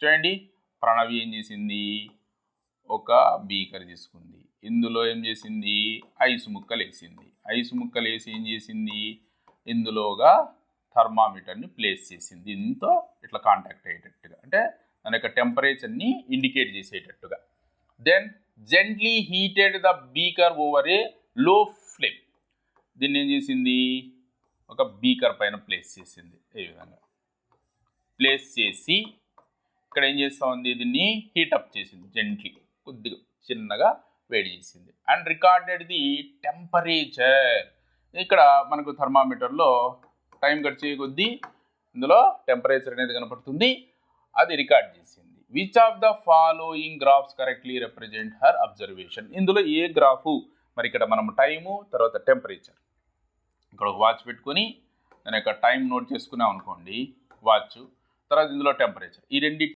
చూడండి, ప్రణవి ఏం చేసింది, ఒక బీకర్ తీసుకుంది, ఇందులో ఏం చేసింది, ఐస్ ముక్కలు వేసింది, ఐస్ ముక్కలు వేసి ఏం చేసింది, ఇందులోగా థర్మామీటర్ని ప్లేస్ చేసింది, దీంతో ఇట్లా కాంటాక్ట్ అయ్యేటట్టుగా, అంటే దాని యొక్క టెంపరేచర్ని ఇండికేట్ చేసేటట్టుగా. Then gently heated the beaker over a low flame, దీన్ని ఏం చేసింది, ఒక బీకర్ పైన ప్లేస్ చేసింది, ఈ విధంగా ప్లేస్ చేసి ఇక్కడ ఏం చేస్తూ ఉంది, దీన్ని హీటప్ చేసింది, జెంట్లీ కొద్దిగా చిన్నగా వేడి చేసింది. అండ్ రికార్డెడ్ ది టెంపరేచర్, ఇక్కడ మనకు థర్మామీటర్లో టైం గడిచే కొద్దీ ఇందులో టెంపరేచర్ అనేది కనపడుతుంది, అది రికార్డ్ చేసింది. Which of the following graphs correctly represent her observation, ఇందులో ఏ గ్రాఫు, మరి ఇక్కడ మనం టైము తర్వాత టెంపరేచర్, ఇక్కడ ఒక వాచ్ పెట్టుకొని దాని యొక్క టైం నోట్ చేసుకున్నాం అనుకోండి, వాచ్ తర్వాత ఇందులో టెంపరేచర్, ఈ రెండింటి